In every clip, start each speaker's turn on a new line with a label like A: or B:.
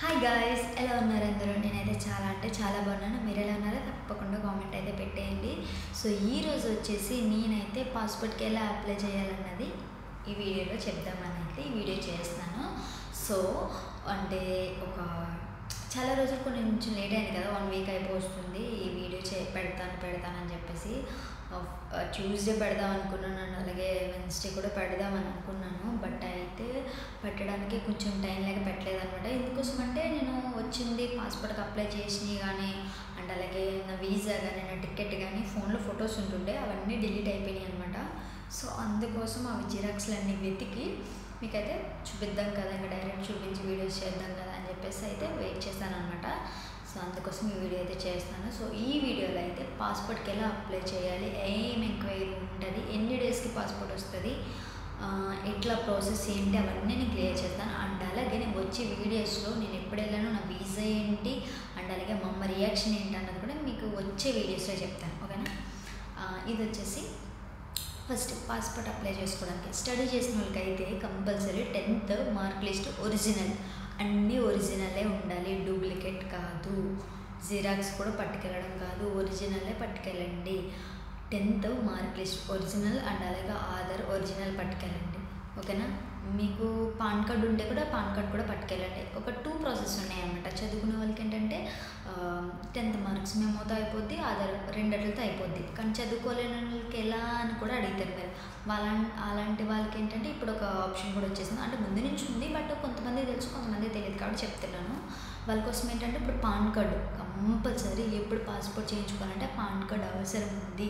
A: Hi guys, ఎలా ఉన్నారు అందరూ? నేనైతే చాలా అంటే చాలా బాగున్నాను. మీరు ఎలా ఉన్నారో తప్పకుండా కామెంట్ అయితే పెట్టేయండి. సో ఈరోజు వచ్చేసి నేనైతే పాస్పోర్ట్కి ఎలా అప్లై చేయాలన్నది ఈ వీడియోలో చెప్దామని అయితే ఈ వీడియో చేస్తున్నాను. సో అంటే ఒక చాలా రోజులు కొంచెం లేట్ అయింది కదా, 1 వీక్ అయిపోతుంది ఈ వీడియో పెడతానని చెప్పేసి. ట్యూస్డే పెడదాం అనుకున్నాను, అలాగే వెన్స్డే కూడా పెడదామని అనుకున్నాను. బట్ అయితే పెట్టడానికి కొంచెం టైం లేక పెట్టలేదు అనమాట. ఎందుకోసం అంటే నేను వచ్చింది పాస్పోర్ట్కి అప్లై చేసినవి కానీ అండ్ అలాగే నా వీసా కానీ నా టికెట్ కానీ ఫోన్లో ఫొటోస్ ఉంటుండే అవన్నీ డిలీట్ అయిపోయినాయి అనమాట. సో అందుకోసం అవి జిరాక్స్లు అన్నీ వెతికి మీకైతే చూపిద్దాం కదా, ఇంకా డైరెక్ట్ చూపించి వీడియోస్ చేద్దాం కదా అని చెప్పేసి అయితే వెయిట్ చేస్తాను అనమాట. సో అందుకోసం ఈ వీడియో అయితే చేస్తాను. సో ఈ వీడియోలో అయితే పాస్పోర్ట్కి ఎలా అప్లై చేయాలి, ఏం ఎంక్వైరీ ఉంటుంది, ఎన్ని డేస్కి పాస్పోర్ట్ వస్తుంది, ఎట్లా ప్రాసెస్ ఏంటి, అవన్నీ నేను క్లియర్ చేస్తాను. అండ్ అలాగే నేను వచ్చే వీడియోస్లో నేను ఎప్పుడు వెళ్ళానో నా వీసా ఏంటి అండ్ అలాగే మా అమ్మ రియాక్షన్ ఏంటి అన్నది కూడా మీకు వచ్చే వీడియోస్లో చెప్తాను, ఓకేనా. ఇది వచ్చేసి ఫస్ట్ పాస్పోర్ట్ అప్లై చేసుకోవడానికి స్టడీ చేసిన వాళ్ళకైతే compulsory 10th mark list original, అన్నీ ఒరిజినలే ఉండాలి, డూప్లికేట్ కాదు, జిరాక్స్ కూడా పట్టుకెళ్ళడం కాదు, ఒరిజినలే పట్టుకెళ్ళండి. 10th mark list original and అలాగే ఆధార్ ఒరిజినల్ పట్టుకెళ్ళండి, ఓకేనా. మీకు పాన్ కార్డు ఉంటే కూడా పాన్ కార్డు కూడా పట్టుకెళ్ళండి. ఒక 2 ప్రాసెస్ ఉన్నాయన్నమాట. చదువుకునే వాళ్ళకి ఏంటంటే 10th మార్క్స్ మెమోతో అయిపోద్ది, ఆధార్ రెండట్లతో అయిపోద్ది. కానీ చదువుకోలేని వాళ్ళకి ఎలా అని కూడా అడుగుతారు మీరు. అలాంటి వాళ్ళకి ఏంటంటే ఇప్పుడు ఒక ఆప్షన్ కూడా వచ్చేసింది, అంటే ముందు నుంచి ఉంది బట్ కొంతమంది తెలుసు కొంతమంది తెలియదు కాబట్టి చెప్తున్నాను. వాళ్ళ కోసం ఏంటంటే ఇప్పుడు పాన్ కార్డు కంపల్సరీ, ఎప్పుడు పాస్పోర్ట్ చేయించుకోవాలంటే పాన్ కార్డు అవసరం ఉంది.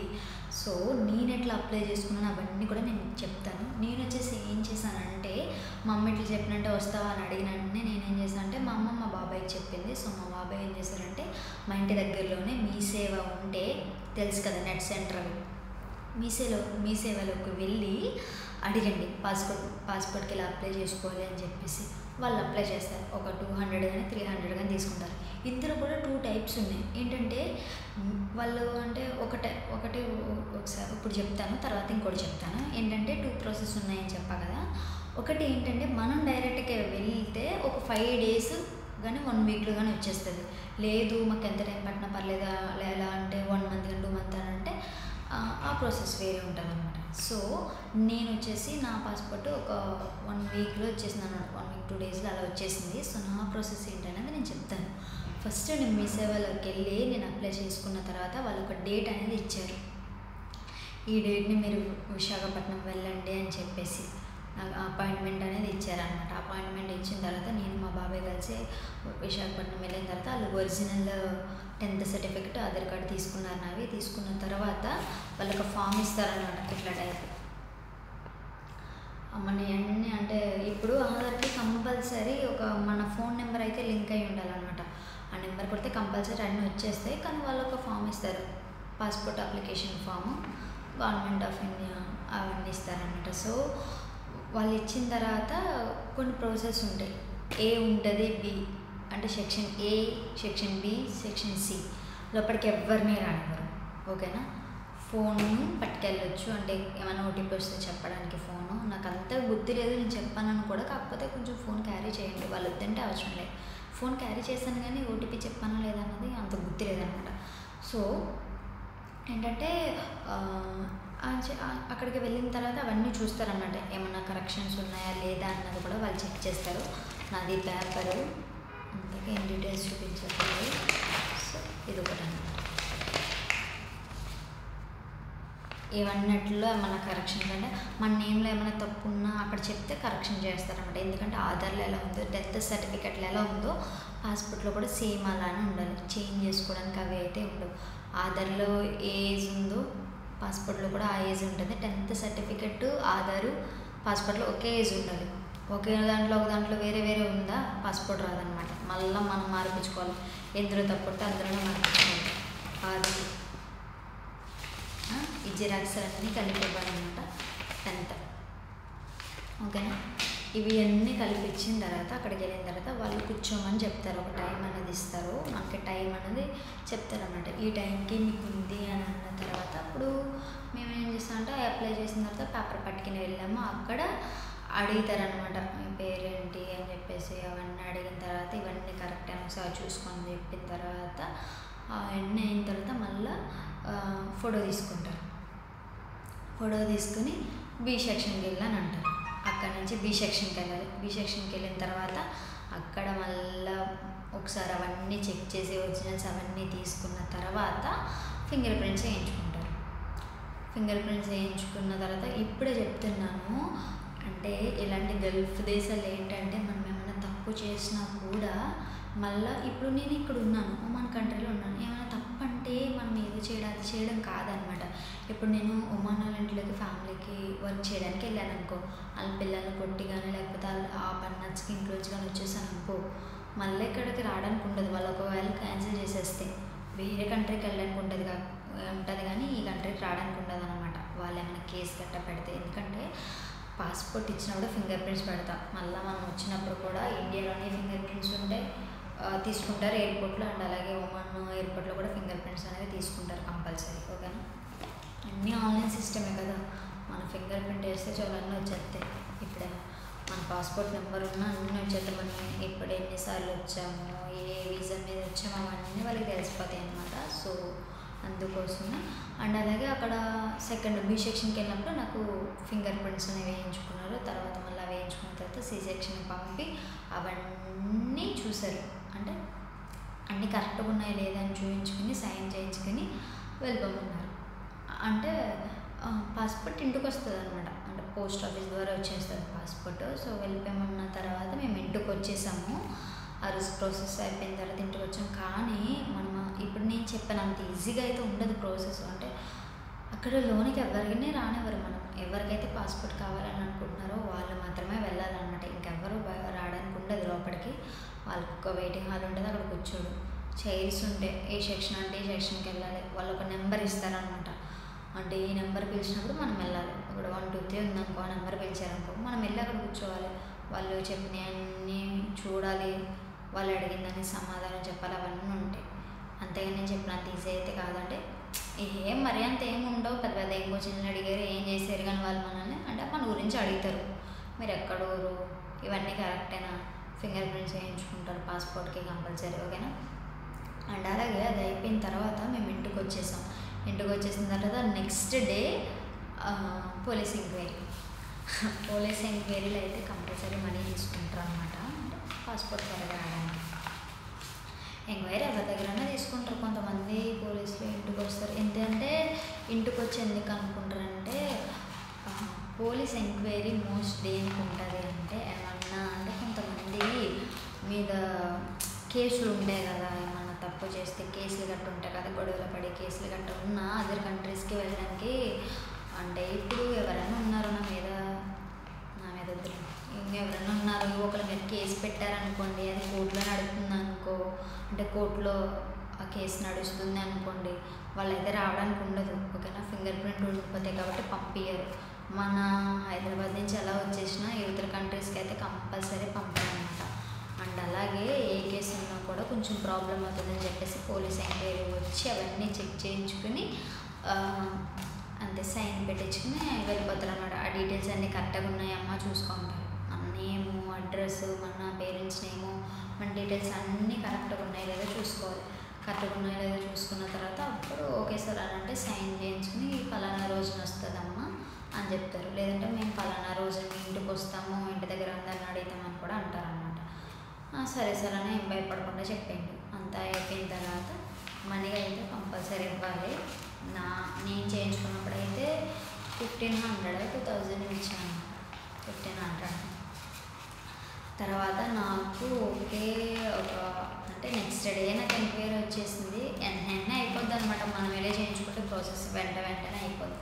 A: సో నేను ఎట్లా అప్లై చేసుకున్నాను అవన్నీ కూడా నేను చెప్తాను. నేను వచ్చేసి ఏం చేశానంటే మా అమ్మ ఇట్లా చెప్పినట్టే వస్తావా అని అడిగినట్టే నేనేం చేశాను అంటే మా అమ్మ మా బాబాయ్కి చెప్పింది. సో మా బాబాయ్ ఏం చేశారంటే మా ఇంటి దగ్గరలోనే మీ సేవ ఉంటే తెలుసు కదా, నెట్ సెంటర్ అవి, మీ సేవలోకి వెళ్ళి అడిగండి పాస్పోర్ట్కి ఇలా అప్లై చేసుకోవాలి అని చెప్పేసి. వాళ్ళు అప్లై చేస్తారు. ఒక 200 కానీ 300 కానీ తీసుకుంటారు. ఇందులో కూడా 2 టైప్స్ ఉన్నాయి. ఏంటంటే వాళ్ళు అంటే ఒకటి ఒకసారి ఇప్పుడు చెప్తాను, తర్వాత ఇంకోటి చెప్తాను. ఏంటంటే 2 ప్రాసెస్ ఉన్నాయని చెప్పా కదా. ఒకటి ఏంటంటే మనం డైరెక్ట్గా వెళ్తే ఒక 5 days కానీ 1 weekలో కానీ వచ్చేస్తుంది. లేదు మాకు ఎంత టైం పట్టినా పర్లేదా, లేదా అంటే 1 month కానీ 2 months అని అంటే ఆ ప్రాసెస్ వేరే ఉంటుంది అనమాట. సో నేను వచ్చేసి నా పాస్పోర్ట్ ఒక 1 weekలో వచ్చేసింది అనమాట. 1 week 2 daysలో అలా వచ్చేసింది. సో నా ప్రాసెస్ ఏంటనేది నేను చెప్తాను. ఫస్ట్ నేను మీ సేవలోకి వెళ్ళి నేను అప్లై చేసుకున్న తర్వాత వాళ్ళు ఒక డేట్ అనేది ఇచ్చారు. ఈ డేట్ని మీరు విశాఖపట్నం వెళ్ళండి అని చెప్పేసి నాకు అపాయింట్మెంట్ అనేది ఇచ్చారనమాట. అపాయింట్మెంట్ ఇచ్చిన తర్వాత నేను మా బాబాయ్ కలిసి విశాఖపట్నం వెళ్ళిన తర్వాత వాళ్ళు original 10th certificate, Aadhaar card తీసుకున్నారు నావి. తీసుకున్న తర్వాత వాళ్ళు ఒక ఫామ్ ఇస్తారనమాట, ఇట్లా టైప్. మన అన్నీ అంటే ఇప్పుడు ఆధార్కి కంపల్సరీ ఒక మన ఫోన్ నెంబర్ అయితే లింక్ అయి ఉండాలన్నమాట. ఆ నెంబర్ కొడితే కంపల్సరీ అన్నీ వచ్చేస్తాయి. కానీ వాళ్ళు ఒక ఫామ్ ఇస్తారు, passport application form, government of India అవన్నీ ఇస్తారనమాట. సో వాళ్ళు ఇచ్చిన తర్వాత కొన్ని ప్రాసెస్ ఉంటాయి. ఏ ఉంటుంది, బి అంటే section A, section B, section C లోపలికి ఎవరిని రానివ్వరు, ఓకేనా. ఫోను పట్టుకెళ్ళొచ్చు, అంటే ఏమైనా ఓటీపీ వస్తే చెప్పడానికి ఫోను. నాకు అంతా గుర్తు లేదు, నేను చెప్పానని కూడా, కాకపోతే కొంచెం ఫోన్ క్యారీ చేయండి, వాళ్ళు వద్దంటే అవసరం లేదు. ఫోన్ క్యారీ చేశాను కానీ ఓటీపీ చెప్పానా లేదన్నది అంత గుర్తు లేదనమాట. సో ఏంటంటే అక్కడికి వెళ్ళిన తర్వాత అవన్నీ చూస్తారన్నమాట. ఏమన్నా కరెక్షన్స్ ఉన్నాయా లేదా అన్నది కూడా వాళ్ళు చెక్ చేస్తారు. నాది పేపరు అంతగా ఏం డీటెయిల్స్ చూపించట్లేదు. సో ఇది ఒకటి అన్నమాట. ఇవన్నట్లో ఏమన్నా కరెక్షన్ అంటే మన నేమ్లో ఏమైనా తప్పు ఉన్నా అక్కడ చెప్తే కరెక్షన్ చేస్తారన్నమాట. ఎందుకంటే ఆధార్లో ఎలా ఉందో, 10th సర్టిఫికెట్లో ఎలా ఉందో పాస్పోర్ట్లో కూడా సేమ్ అలానే ఉండాలి. చేంజ్ చేసుకోవడానికి అవి అయితే ఉండవు. ఆధార్లో ఏ ఏజ్ ఉందో పాస్పోర్ట్లో కూడా ఆ ఏజ్ ఉంటుంది. 10th సర్టిఫికెట్, ఆధారు, పాస్పోర్ట్లో ఒకే ఏజ్ ఉండాలి. ఒకే దాంట్లో ఒక దాంట్లో వేరే వేరే ఉందా పాస్పోర్ట్ రాదనమాట. మళ్ళీ మనం మార్పించుకోవాలి. ఎందులో తప్పుంటే అందులోనే మార్పించుకోవాలి. అది ఈ జిరాక్స్ అన్నీ కలిపి ఇవ్వాలన్నమాట 10th, ఓకేనా. ఇవి అన్నీ కలిపి ఇచ్చిన తర్వాత అక్కడికి వెళ్ళిన తర్వాత వాళ్ళు కూర్చోమని చెప్తారు. ఒక టైం అనేది ఇస్తారు, మనకి టైం అనేది చెప్తారన్నమాట. ఈ టైంకి మీకు ఉంది అని అన్న తర్వాత అప్పుడు మేము ఏం చేస్తామంటే అప్లై చేసిన తర్వాత పేపర్ పట్టుకుని వెళ్ళాము. అక్కడ అడుగుతారనమాట, మీ పేరేంటి అని చెప్పేసి. అవన్నీ అడిగిన తర్వాత ఇవన్నీ కరెక్ట్ అని ఒకసారి చూసుకొని చెప్పిన తర్వాత అవన్నీ అయిన తర్వాత మళ్ళీ ఫోటో తీసుకుంటారు. ఫోటో తీసుకుని బి సెక్షన్కి వెళ్ళని అంటారు. అక్కడి నుంచి బి సెక్షన్కి వెళ్ళాలి. బి సెక్షన్కి వెళ్ళిన తర్వాత అక్కడ మళ్ళీ ఒకసారి అవన్నీ చెక్ చేసి ఒరిజినల్స్ అవన్నీ తీసుకున్న తర్వాత ఫింగర్ ప్రింట్స్ వేయించుకుంటారు. ఫింగర్ ప్రింట్స్ వేయించుకున్న తర్వాత ఇప్పుడే చెప్తున్నాను, అంటే ఇలాంటి గల్ఫ్ దేశాలు ఏంటంటే మనం ఏమైనా తప్పు చేసినా కూడా మళ్ళీ ఇప్పుడు నేను ఇక్కడ ఉన్నాను, ఒమాన్ కంట్రీలో ఉన్నాను, ఏమైనా తప్పు అంటే మనం ఏదో అది చేయడం కాదనమాట. ఇప్పుడు నేను ఒమాన్ వాళ్ళ ఇంట్లోకి ఫ్యామిలీకి వర్క్ చేయడానికి వెళ్ళాను అనుకో, వాళ్ళ పిల్లల్ని కొట్టి కానీ లేకపోతే ఆ పని నచ్చకి ఇంట్లోంచి కానీ వచ్చేసాను అనుకో, మళ్ళీ ఇక్కడికి రావడానికి ఉండదు. వాళ్ళు ఒకవేళ క్యాన్సిల్ చేసేస్తే వేరే కంట్రీకి వెళ్ళడానికి ఉంటుంది కానీ ఈ కంట్రీకి రావడానికి ఉండదు అనమాట. వాళ్ళు ఏమైనా కేసు గట్ట పెడితే. ఎందుకంటే పాస్పోర్ట్ ఇచ్చినప్పుడు ఫింగర్ ప్రింట్స్ పెడతాం. మళ్ళీ మనం వచ్చినప్పుడు కూడా ఇండియాలోనే ఫింగర్ ప్రింట్స్ ఉంటే తీసుకుంటారు ఎయిర్పోర్ట్లో. అండ్ అలాగే ఒమాన్ ఎయిర్పోర్ట్లో కూడా ఫింగర్ ప్రింట్స్ అనేవి తీసుకుంటారు కంపల్సరీ. ఓకేనా, అన్నీ ఆన్లైన్ సిస్టమే కదా, మన ఫింగర్ ప్రింట్ వేస్తే చాలా అన్నీ వచ్చేస్తాయి. ఇప్పుడే మన పాస్పోర్ట్ నెంబర్ ఉన్న అన్నీ వచ్చేస్తాయి. మనం ఇప్పుడు ఎన్నిసార్లు వచ్చాము, ఏ వీసా మీద వచ్చాము అవన్నీ వాళ్ళకి తెలిసిపోతాయి అన్నమాట. సో అందుకోసమే. అండ్ అలాగే అక్కడ సెకండ్ బి సెక్షన్కి వెళ్ళినప్పుడు నాకు ఫింగర్ ప్రింట్స్ అనేవి వేయించుకున్నారు. తర్వాత మళ్ళీ వేయించుకున్న తర్వాత సి సెక్షన్కి పంపి అవన్నీ చూసారు. అంటే అన్నీ కరెక్ట్గా ఉన్నాయి లేదని చూపించుకుని సైన్ చేయించుకొని వెళ్ళిపోమన్నారు. అంటే పాస్పోర్ట్ ఇంటికి వస్తుంది అనమాట, అంటే పోస్ట్ ఆఫీస్ ద్వారా వచ్చేస్తుంది పాస్పోర్ట్. సో వెళ్ళిపోమన్న తర్వాత మేము ఇంటికి వచ్చేసాము. ఆ రిస్క్ ప్రాసెస్ అయిపోయిన తర్వాత ఇంటికి వచ్చాం. కానీ మనం ఇప్పుడు నేను చెప్పాను అంత ఈజీగా అయితే ఉండదు ప్రాసెస్. అంటే అక్కడ లోనికి ఎవరికైనా రానివ్వరు. మనం ఎవరికైతే పాస్పోర్ట్ కావాలని అనుకుంటున్నారో వాళ్ళు మాత్రమే వెళ్ళాలన్నమాట. ఇంకెవ్వరు రావడానికి ఉండదు లోపలికి. వాళ్ళకి ఒక వెయిటింగ్ హాల్ ఉంటుంది, అక్కడ కూర్చోడు. చైర్స్ ఉంటాయి, ఏ సెక్షన్ అంటే ఏ సెక్షన్కి వెళ్ళాలి. వాళ్ళు ఒక నెంబర్ ఇస్తారనమాట. అంటే ఈ నెంబర్ పిలిచినప్పుడు మనం వెళ్ళాలి. ఇక్కడ 1 2 3 ఉందనుకో, ఆ నెంబర్ పిలిచారనుకో మనం వెళ్ళి అక్కడ కూర్చోవాలి. వాళ్ళు చెప్పినవన్నీ చూడాలి, వాళ్ళు అడిగిందని సమాధానం చెప్పాలి, అవన్నీ ఉంటాయి. అంతేగాని నేను చెప్పినంత ఈజీ అయితే కాదంటే ఏం మరి అంత ఏమి ఉండవు. పెద్ద పెద్ద ఏం క్వశ్చన్లు అడిగారు, ఏం చేశారు కానీ వాళ్ళు మనల్ని అంటే మన గురించి అడుగుతారు. మీరు ఎక్కడోరు, ఇవన్నీ కరెక్టేనా, ఫింగర్ ప్రింట్స్ వేయించుకుంటారు పాస్పోర్ట్కి కంపల్సరీ. ఓకేనా. అండ్ అలాగే అది అయిపోయిన తర్వాత మేము ఇంటికి వచ్చేసాం. ఇంటికి వచ్చేసిన తర్వాత next day police enquiry. Police ఎంక్వైరీలో అయితే కంపల్సరీ మనీ తీసుకుంటారు అనమాట. అంటే పాస్పోర్ట్ త్వరగా రావడానికి ఎంక్వైరీ ఎవరి దగ్గరైనా తీసుకుంటారు. కొంతమంది పోలీసులు ఇంటికి వస్తారు. ఎందుకంటే ఇంటికి వచ్చి ఎందుకు అనుకుంటారంటే పోలీస్ ఎంక్వైరీ మోస్ట్ దేనికి ఉంటుంది అంటే ఏమన్నా అంటే కొంతమంది మీద కేసులు ఉంటాయి కదా, ఏమన్నా తప్పు చేస్తే కేసులు గట్ట ఉంటాయి కదా, గొడవలు పడే కేసులు గట్ట ఉన్న అదర్ కంట్రీస్కి వెళ్ళడానికి. అంటే ఇప్పుడు ఎవరైనా ఉన్నారు నా మీద వద్దు, ఇంకెవరైనా ఉన్నారు ఒకరి మీద కేసు పెట్టారనుకోండి, అది కోర్టులో నడుస్తుంది అనుకో, అంటే కోర్టులో ఆ కేసు నడుస్తుంది అనుకోండి, వాళ్ళైతే రావడానికి ఉండదు. ఓకేనా. ఫింగర్ ప్రింట్ ఉండిపోతాయి కాబట్టి పంపించరు. మన హైదరాబాద్ నుంచి ఎలా వచ్చేసినా ఇతర కంట్రీస్కి అయితే కంపల్సరీ పంపారనమాట. అండ్ అలాగే ఏ కేసు ఉన్నా కూడా కొంచెం ప్రాబ్లం అవుతుందని చెప్పేసి పోలీస్ ఎంక్వైరీ వచ్చి అవన్నీ చెక్ చేయించుకుని అంతే సైన్ పెట్టించుకుని వెళ్ళిపోతారు అన్నమాట. ఆ డీటెయిల్స్ అన్నీ కరెక్ట్గా ఉన్నాయమ్మా చూసుకుంటారు. మన నేము, అడ్రస్, మన పేరెంట్స్ నేము, మన డీటెయిల్స్ అన్నీ కరెక్ట్గా ఉన్నాయి లేదో చూసుకోవాలి. కరెక్ట్గా ఉన్నాయో లేదో చూసుకున్న తర్వాత అప్పుడు ఓకే సార్ అని అంటే సైన్ చేయించుకుని ఫలానా రోజున వస్తుందమ్మా అని చెప్తారు. లేదంటే మేము ఫలానా రోజు మీ ఇంటికి వస్తాము, ఇంటి దగ్గర అందరిని అడుగుతామని కూడా అంటారనమాట. సరే సార్ అని ఏం భయపడకుండా చెప్పండి. అంతా అయిపోయిన తర్వాత మనీ అయితే కంపల్సరీ ఇవ్వాలి. నేను చేయించుకున్నప్పుడు అయితే 1500 2000 ఇచ్చాను. 1500 తర్వాత నాకు ఓకే ఒక అంటే నెక్స్ట్ డే నాకు ఎంక్వైరీ వచ్చేసింది. వెంటనే అయిపోద్ది అనమాట. మనం వెళ్ళే చేయించుకుంటే ప్రాసెస్ వెంటనే అయిపోద్ది.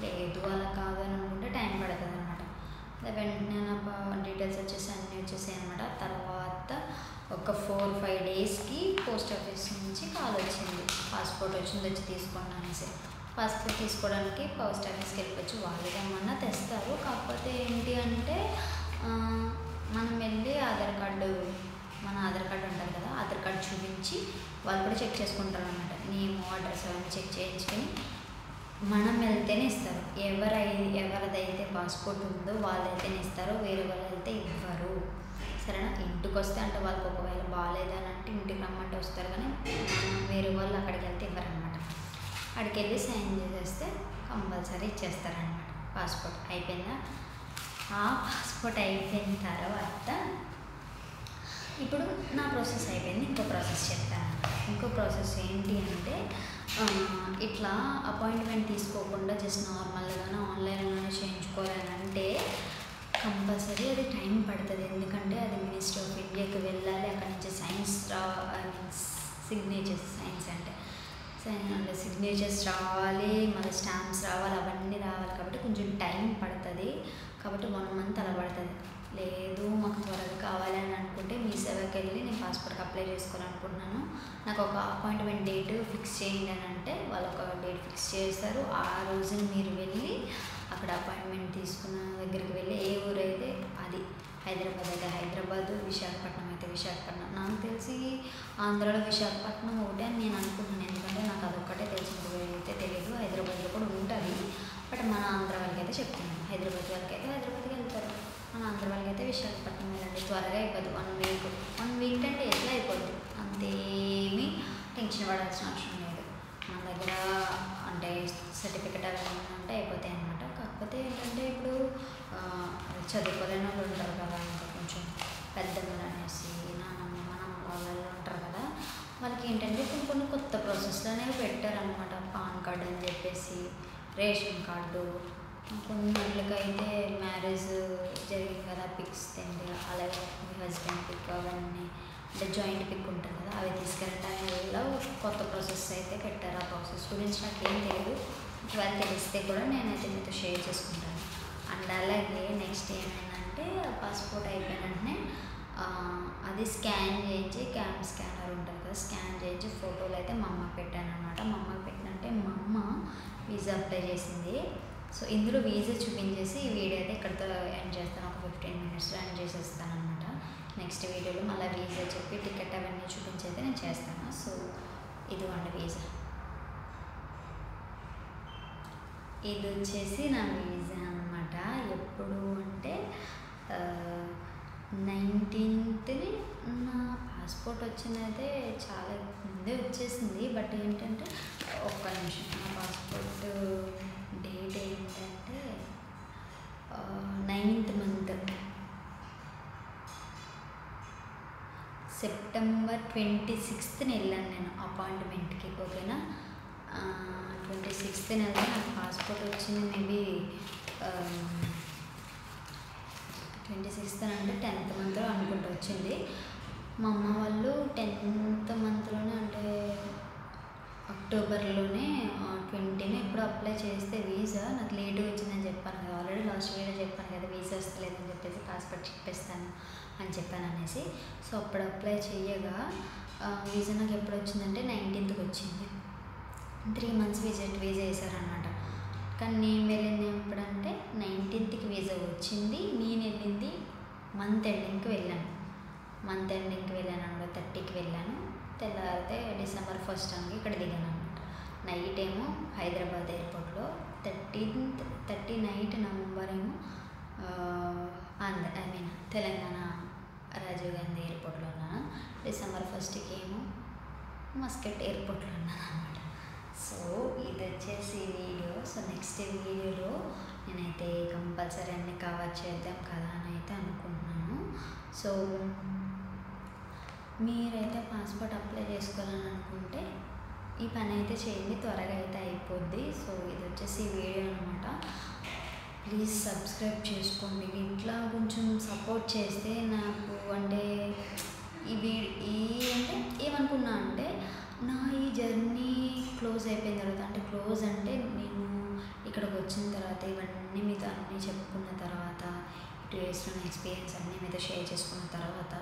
A: లేదు అలా కాదు అని అనుకుంటే టైం పడుతుంది అనమాట. వెంటనే నాకు డీటెయిల్స్ వచ్చేసి అన్నీ వచ్చేసాయి అనమాట. తర్వాత ఒక 4-5 డేస్కి పోస్ట్ ఆఫీస్ నుంచి కాల్ వచ్చింది, పాస్పోర్ట్ వచ్చింది, వచ్చి తీసుకోండి అనేసి. పాస్పోర్ట్ తీసుకోవడానికి పోస్ట్ ఆఫీస్కి వెళ్ళిపోవచ్చు, వాళ్ళు ఏమన్నా తెస్తారు. కాకపోతే ఏంటి అంటే మనం వెళ్ళి ఆధార్ కార్డు, మన ఆధార్ కార్డు ఉంటుంది కదా, ఆధార్ కార్డు చూపించి వాళ్ళు కూడా చెక్ చేసుకుంటారు అనమాట. నేమ్, అడ్రస్ అవన్నీ చెక్ చేయించుకొని మనం వెళ్తేనే ఇస్తారు. ఎవరిదైతే పాస్పోర్ట్ ఉందో వాళ్ళైతేనే ఇస్తారు, వేరే వాళ్ళు వెళ్తే ఇవ్వరు. సరేనా? ఇంటికి వస్తే అంటే వాళ్ళకి ఒకవేళ బాగాలేదని అంటే ఇంటికి రమ్మంటే వస్తారు, కానీ వేరే వాళ్ళు అక్కడికి వెళ్తే ఇవ్వరనమాట. అక్కడికి వెళ్ళి సైన్ చేసేస్తే కంపల్సరీ ఇచ్చేస్తారనమాట. పాస్పోర్ట్ అయిపోయిందా? ఆ పాస్పోర్ట్ అయిపోయిన తర్వాత ఇప్పుడు నా ప్రాసెస్ అయిపోయింది. ఇంకో ప్రాసెస్ చెప్తాను. ఇంకో ప్రాసెస్ ఏంటి అంటే ఇట్లా అపాయింట్మెంట్ తీసుకోకుండా జస్ట్ నార్మల్గానే ఆన్లైన్లోనే చేయించుకోవాలని అంటే కంపల్సరీ అది టైం పడుతుంది. ఎందుకంటే అది మినిస్ట్రీ ఆఫ్ ఇండియాకి వెళ్ళాలి, అక్కడ నుంచి సిగ్నేచర్స్ రావాలి, మళ్ళీ స్టాంప్స్ రావాలి, అవన్నీ రావాలి. కాబట్టి కొంచెం టైం పడుతుంది. కాబట్టి 1 month అలా పడుతుంది. లేదు మాకు త్వరగా కావాలని అనుకుంటే మీ సేవకి వెళ్ళి నేను పాస్పోర్ట్కి అప్లై చేసుకోవాలనుకుంటున్నాను, నాకు ఒక అపాయింట్మెంట్ డేట్ ఫిక్స్ చేయండి అని అంటే వాళ్ళు ఒక డేట్ ఫిక్స్ చేస్తారు. ఆ రోజున మీరు వెళ్ళి అక్కడ అపాయింట్మెంట్ తీసుకున్న దగ్గరికి వెళ్ళి ఏ ఊరైతే అది, హైదరాబాద్ అయితే హైదరాబాద్, విశాఖపట్నం అయితే విశాఖపట్నం. నాకు తెలిసి ఆంధ్రాలో విశాఖపట్నం ఒకటే అని నేను అనుకుంటున్నాను, ఎందుకంటే నాకు అదొక్కటే తెలిసింది, అయితే తెలియదు. హైదరాబాద్లో కూడా ఉంటుంది, బట్ మన ఆంధ్ర వాళ్ళకి అయితే చెప్తున్నాను. హైదరాబాద్ వాళ్ళకి అయితే హైదరాబాద్కి వెళ్తారు, మన ఆంధ్ర వాళ్ళకి అయితే విశాఖపట్నం వెళ్ళండి. త్వరగా అయిపోద్ది. 1 week అంటే ఎట్లా అయిపోద్ది, అంతేమీ టెన్షన్ పడాల్సిన అవసరం లేదు. మన దగ్గర అంటే సర్టిఫికెట్ అవి అంటే అయిపోతాయి అన్నమాట. కాకపోతే ఏంటంటే ఇప్పుడు చదువుకోలేని వాళ్ళు ఉంటారు కదా, ఇంకా కొంచెం పెద్దలు అనేసి నానమ్మ వాళ్ళు ఉంటారు కదా, వాళ్ళకి ఏంటంటే కొన్ని కొత్త ప్రాసెస్లు అనేవి పెట్టారనమాట. పాన్ కార్డు అని చెప్పేసి, రేషన్ కార్డు, కొన్నిళ్ళకైతే మ్యారేజ్ జరిగింది కదా పిక్స్ తిండి, అలాగే మీ హస్బెండ్ పిక్ అవన్నీ అంటే జాయింట్ పిక్ ఉంటుంది కదా, అవి తీసుకెళ్ళటానిలో కొత్త ప్రాసెస్ అయితే పెట్టారు. ఆ ప్రాసెస్ గురించి నాకు ఏం తెలియదు, ఒకవేళ తెలిస్తే కూడా నేనైతే మీతో షేర్ చేసుకుంటాను. అండ్ అలాగే నెక్స్ట్ ఏమైందంటే పాస్పోర్ట్ అయిపోయిన వెంటనే అది స్కాన్ చేయించి, క్యామ్ స్కానర్ ఉంటుంది కదా, స్కాన్ చేయించి ఫోటోలు అయితే మా అమ్మకి పెట్టాను అనమాట. మా అమ్మకి పెట్టినంటే మా అమ్మ వీసా అప్లై చేసింది. సో ఇందులో వీసా చూపించేసి ఈ వీడియో అయితే ఇక్కడితో ఎండ్ చేస్తాను. ఒక 15 minutesలో ఎండ్ చేసేస్తాను అనమాట. నెక్స్ట్ వీడియోలో మళ్ళీ వీసా చెప్పి టికెట్ అవన్నీ చూపించి అయితే నేను చేస్తాను. సో ఇదిగోండి వీసా, ఇది వచ్చేసి నా వీసా అనమాట. ఎప్పుడు అంటే 19th నా పాస్పోర్ట్ వచ్చిందైతే చాలా ముందే వచ్చేసింది. బట్ ఏంటంటే ఒక్క నిమిషం, నా పాస్పోర్ట్ డేట్ ఏంటంటే 9th month September 26th వెళ్ళాను నేను అపాయింట్మెంట్కి. ఓకేనా, 26th వెళ్తే నాకు పాస్పోర్ట్ వచ్చింది. మేబీ 26th అంటే 10th month అనుకుంటూ వచ్చింది. మా అమ్మ వాళ్ళు 10th monthలోనే అంటే అక్టోబర్లోనే 20న ఎప్పుడు అప్లై చేస్తే వీసా నాకు లేట్గా వచ్చిందని చెప్పాను కదా, ఆల్రెడీ లాస్ట్ వీడియో చెప్పాను కదా వీసా వస్తలేదని చెప్పేసి, పాస్పోర్ట్ చెప్పేస్తాను అని చెప్పాను అనేసి. సో అప్పుడు అప్లై చేయగా వీసా నాకు ఎప్పుడు వచ్చిందంటే 19th వచ్చింది. 3 months వీసా వేసారనమాట. కానీ నేను వెళ్ళింది ఎప్పుడంటే 19th వీసా వచ్చింది. నేను వెళ్ళింది మంత్ ఎండింగ్కి వెళ్ళాను అనమాట. 30కి వెళ్ళాను. తెల్లారితే December 1st ఇక్కడ దిగాను అనమాట. నైట్ ఏమో హైదరాబాద్ ఎయిర్పోర్ట్లో, 30 నైట్, నవంబర్ ఏమో తెలంగాణ రాజీవ్ గాంధీ ఎయిర్పోర్ట్లో ఉన్నాను. December 1st ఏమో మస్కట్ ఎయిర్పోర్ట్లో ఉన్నాను అనమాట. సో ఇది వచ్చేసి వీడియో. సో నెక్స్ట్ వీడియోలో నేనైతే కంపల్సరీ అన్నీ కవర్ చేద్దాం కదా అని అయితే అనుకుంటున్నాను. సో మీరైతే పాస్పోర్ట్ అప్లై చేసుకోవాలని అనుకుంటే ఈ పని అయితే చేయండి, త్వరగా అయితే అయిపోద్ది. సో ఇది వచ్చేసి వీడియో అనమాట. ప్లీజ్ సబ్స్క్రైబ్ చేసుకోండి. ఇట్లా కొంచెం సపోర్ట్ చేస్తే నాకు అంటే అంటే ఏమనుకున్నా అంటే నా ఈ జర్నీ క్లోజ్ అయిపోయిన తర్వాత, అంటే క్లోజ్ అంటే నేను ఇక్కడికి వచ్చిన తర్వాత ఇవన్నీ మీతో అన్నీ చెప్పుకున్న తర్వాత, 2 yearsలో ఎక్స్పీరియన్స్ అన్నీ మీతో షేర్ చేసుకున్న తర్వాత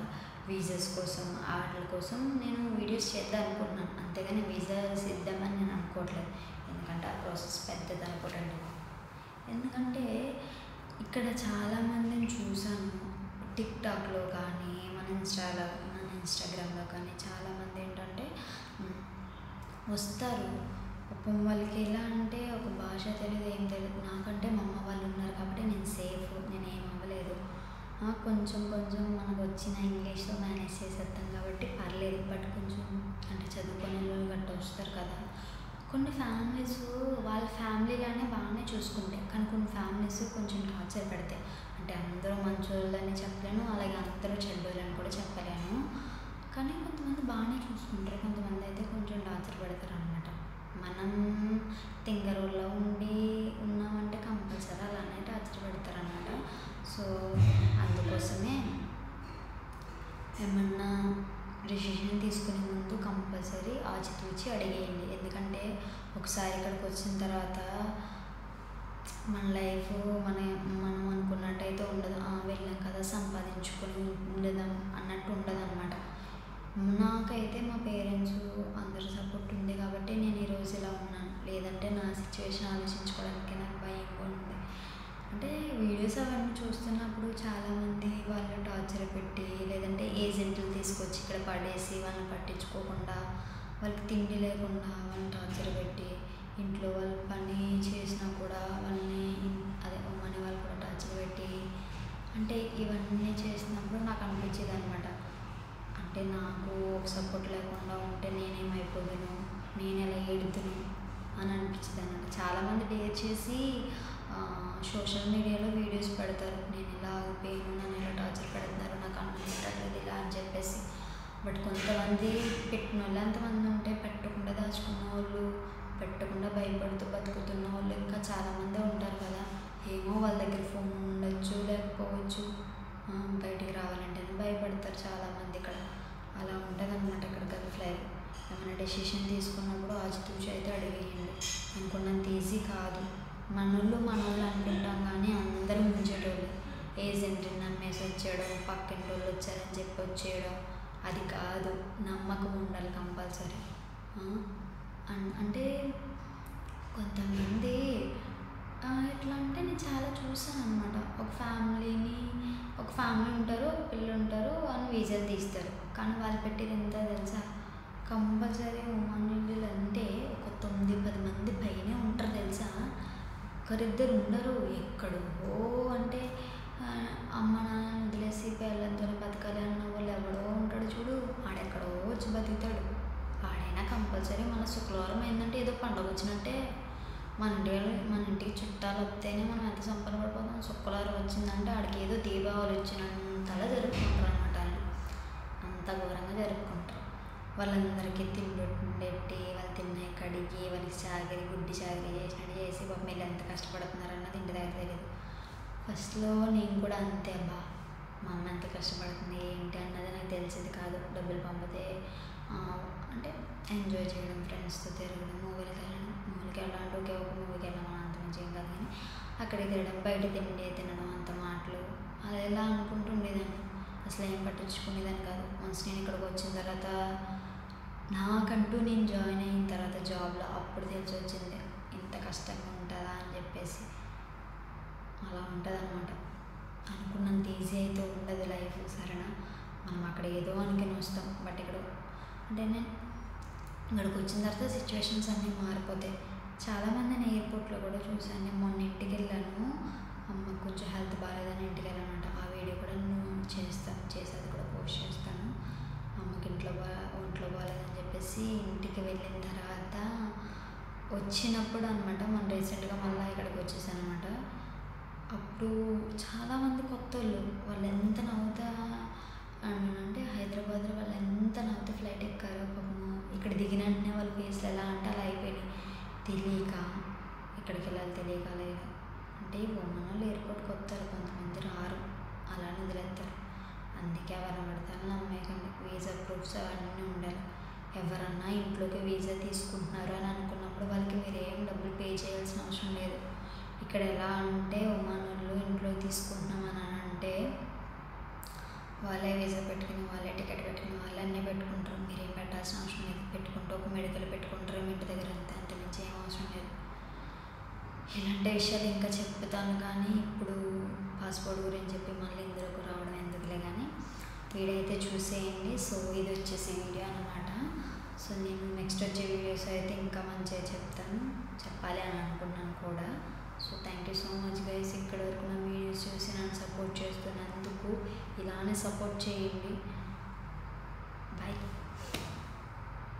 A: వీసాస్ కోసం వాటి కోసం నేను వీడియోస్ చేద్దాం అనుకుంటున్నాను. అంతేగాని వీసాస్ ఇద్దామని నేను అనుకోవట్లేదు, ఎందుకంటే ఆ ప్రాసెస్ పెద్దది అనుకోవట్లేదు. ఎందుకంటే ఇక్కడ చాలామందిని చూసాను టిక్టాక్లో కానీ మన ఇన్స్టాగ్రామ్లో కానీ చాలామంది ఏంటంటే వస్తారు, పాపం వాళ్ళకి ఎలా అంటే ఒక భాష తెలియదు, ఏం తెలియదు. నాకంటే మా అమ్మ వాళ్ళు ఉన్నారు కాబట్టి నేను సేఫ్, నేను ఏం అవ్వలేదు. కొంచెం కొంచెం మనకు వచ్చిన ఇంగ్లీష్తో మేనేజ్ చేసేస్తాం కాబట్టి పర్లేదు. బట్ కొంచెం అంటే చదువుకునే వాళ్ళు గట్ట వస్తారు కదా, కొన్ని ఫ్యామిలీస్ వాళ్ళ ఫ్యామిలీలానే బాగానే చూసుకుంటాయి, కానీ కొన్ని ఫ్యామిలీస్ కొంచెం టార్చర్ పెడతాయి. అంటే అందరూ మంచోళ్ళని చెప్పలేను, అలాగే అందరూ చెడ్డోళ్ళని కూడా చెప్పలేను. కానీ కొంతమంది బాగానే చూసుకుంటారు, కొంతమంది అయితే కొంచెం టార్చర్ పెడతారు అనమాట. మనం తింగరోళ్ళలో ఉన్నామంటే కంపల్సరీ అలానే టార్చర్ పెడతారు అనమాట. సో అందుకోసమే ఏమన్నా డెసిషన్ తీసుకునే ముందు కంపల్సరీ ఆచితూచి అడిగేయండి. ఎందుకంటే ఒకసారి ఇక్కడికి వచ్చిన తర్వాత మన లైఫ్ మనం అనుకున్నట్టయితే ఉండదు. వెళ్ళాం కదా సంపాదించుకొని ఉండదాం అన్నట్టు ఉండదు అనమాట. నాకైతే మా పేరెంట్స్ అందరి సపోర్ట్ ఉంది కాబట్టి నేను ఈరోజు ఇలా ఉన్నాను. లేదంటే నా సిచ్యువేషన్ ఆలోచించుకోవడానికి నాకు భయంగా ఉంది. అంటే వీడియోస్ అవన్నీ చూస్తున్నప్పుడు చాలామంది వాళ్ళు టార్చర్ పెట్టి, లేదంటే ఏజెంట్లు తీసుకొచ్చి ఇక్కడ పడేసి వాళ్ళని పట్టించుకోకుండా, వాళ్ళకి తిండి లేకుండా వాళ్ళని టార్చర్ పెట్టి, ఇంట్లో వాళ్ళు పని చేసినా కూడా వాళ్ళని అమ్మని వాళ్ళు కూడా టార్చర్ పెట్టి, అంటే ఇవన్నీ చేసినప్పుడు నాకు అనిపించేది అనమాట. అంటే నాకు ఒక సపోర్ట్ లేకుండా ఉంటే నేనేమైపోదును, నేను ఎలా ఏడుతును అని అనిపించింది అనమాట. చాలామంది డేర్ చేసి సోషల్ మీడియాలో వీడియోస్ పెడతారు, నేను ఇలా ఆగిపోయాను, నన్ను ఇలా టార్చర్ పెడుతున్నారు, నాకు అనిపించట్లేదు ఇలా అని చెప్పేసి. బట్ కొంతమంది పెట్టిన వాళ్ళు ఎంతమంది ఉంటే పెట్టకుండా దాచుకున్న వాళ్ళు, పెట్టకుండా భయపడుతూ బతుకుతున్న వాళ్ళు ఇంకా చాలామంది ఉంటారు కదా. ఏమో వాళ్ళ దగ్గర ఫోన్ ఉండొచ్చు, లేకపోవచ్చు, బయటికి రావాలంటేనే భయపడతారు చాలామంది. ఇక్కడ అలా ఉంటుంది అనమాట ఇక్కడ గల్ఫ్ లైఫ్. ఏమైనా డెసిషన్ తీసుకున్నప్పుడు ఆచితూచి అయితే అడిగేయండి. అనుకున్నంత ఈజీ కాదు. మనోళ్ళు అనుకుంటాం కానీ అందరూ ముంచేటోళ్ళు. ఏజెంట్ని నమ్మేసి వచ్చేయడం, పక్కింటి వాళ్ళు వచ్చారని చెప్పి వచ్చేయడం అది కాదు. నమ్మకం ఉండాలి కంపల్సరీ. అంటే కొంతమంది ఎట్లా అంటే నేను చాలా చూసాను అనమాట. ఒక ఫ్యామిలీ ఉంటారు, ఒక పిల్లలు ఉంటారు, వాళ్ళు వీసాలు తీస్తారు. కానీ వాళ్ళు పెట్టేది ఎంత తెలుసా, కంపల్సరీ ఉమెన్లు అంటే ఒక 9-10 మంది పైనే ఉంటారు తెలుసా. ఒకరిద్దరు ఉండరు. ఎక్కడో అంటే అమ్మ నాన్న వదిలేసి పిల్లలతో బతకాలి అన్న వాళ్ళు ఎవడో ఉంటాడు చూడు, ఆడెక్కడో వచ్చి బతుకుతాడు. ఆడైనా కంపల్సరీ మన శుక్రవారం ఏంటంటే ఏదో పండుగ వచ్చినట్టే, మన ఇంటికి చుట్టాలు వస్తేనే మనం ఎంత సంపన్నపడిపోతాం. శుక్రవారం వచ్చిందంటే ఆడికి ఏదో దీపావళి వచ్చినంతలా జరుపుకుంటారు అనమాట. వాళ్ళు అంత ఘోరంగా జరుపుకుంటారు. వాళ్ళందరికీ తిండి వాళ్ళు తిన్నాయి కడిగి, వాళ్ళకి గుడ్డి చాకరీ చేసినట్టు చేసి పాపం వీళ్ళు ఎంత కష్టపడుతున్నారు అన్నది ఇంటి దగ్గర తెలియదు. ఫస్ట్లో నేను కూడా అంతే, అబ్బా మా అమ్మ ఎంత కష్టపడుతుంది ఏంటి అన్నది నాకు తెలిసేది కాదు. డబ్బులు పంపితే అంటే ఎంజాయ్ చేయడం, ఫ్రెండ్స్తో తిరగడం, మూవీకి వెళ్ళాలంటే ఒకే ఒక మూవీకి వెళ్ళామని అంత మంచి ఏం కాదు, కానీ అక్కడికి తిరగడం, బయట తినడం, అంత మాటలు అలా ఎలా అనుకుంటుండేదాన్ని. అసలు ఏం పట్టించుకునేదాన్ని కాదు. వన్స్ నేను ఇక్కడికి వచ్చిన తర్వాత నాకంటూ నేను జాయిన్ అయిన తర్వాత జాబ్లో అప్పుడు తెలిసి వచ్చింది ఇంత కష్టంగా ఉంటుందా అని చెప్పేసి. అలా ఉంటుంది అనమాట. అనుకున్నంత ఈజీ అయితే ఉండదు లైఫ్. సరేనా, మనం అక్కడ ఏదో అనుకుని వస్తాం, బట్ ఇక్కడ అంటే నేను ఇక్కడికి వచ్చిన తర్వాత సిచ్యువేషన్స్ అన్నీ మారిపోతాయి. చాలామంది నేను ఎయిర్పోర్ట్లో కూడా చూశాను. నేను మొన్న ఇంటికి వెళ్ళాను, అమ్మకు కొంచెం హెల్త్ బాగాలేదని ఇంటికి వెళ్ళానంట. ఆ వీడియో కూడా నేను చేసేది కూడా పోస్ట్ చేస్తాను. అమ్మకి ఒంట్లో బాగాలేదని చెప్పేసి ఇంటికి వెళ్ళిన తర్వాత వచ్చినప్పుడు అనమాట, మొన్న రీసెంట్గా మళ్ళీ ఇక్కడికి వచ్చేసాను అనమాట. అప్పుడు చాలామంది కొత్త వాళ్ళు ఎంత నవ్వుతా అంటే హైదరాబాద్లో వాళ్ళు ఎంత నవ్వుతూ ఫ్లైట్ ఎక్కారో పాపము. ఇక్కడ దిగిన వెంటనే వాళ్ళ ఫేస్లు ఎలా అంటే అలా అయిపోయినాయి. తెలియక ఎక్కడికి వెళ్ళాలి తెలియక లేదు. అంటే ఉమెన్ వాళ్ళు ఎయిర్పోర్ట్కి వస్తారు, కొంతమంది రారు, అలానే వదిలేస్తారు. అందుకే ఎవరైనా పడతారని నమ్మేకండి. వీసా ప్రూఫ్స్ అవన్నీ ఉండాలి. ఎవరన్నా ఇంట్లోకి వీసా తీసుకుంటున్నారు అని అనుకున్నప్పుడు వాళ్ళకి మీరు ఏం డబ్బులు పే చేయాల్సిన అవసరం లేదు. ఇక్కడ ఎలా అంటే ఉమెన్ వాళ్ళు ఇంట్లో తీసుకుంటున్నామని అంటే వాళ్ళే వీసా పెట్టుకుని, వాళ్ళే టికెట్ పెట్టుకుని, వాళ్ళే అన్నీ పెట్టుకుంటారు. మీరేం పెట్టాల్సిన అవసరం లేదు. పెట్టుకుంటూ ఒక మెడికల్ పెట్టుకుంటారు మీ ఇంటి దగ్గర, అంత మించి ఏం అవసరం లేదు. ఇలాంటి విషయాలు ఇంకా చెప్తాను, కానీ ఇప్పుడు పాస్పోర్ట్ గురించి చెప్పి మళ్ళీ ఇందులోకి రావడం ఎందుకులే, కానీ వీడియో అయితే చూసేయండి. సో ఇది వచ్చేసి వీడియో అనమాట. సో నేను నెక్స్ట్ వచ్చే వీడియోస్ అయితే ఇంకా మంచిగా చెప్పాలి అని అనుకున్నాను కూడా. So thank you so much guys, ఇక్కడ వరకు నా వీడియోస్ చూసి నన్ను సపోర్ట్ చేస్తున్నందుకు ఇలానే సపోర్ట్ చేయండి.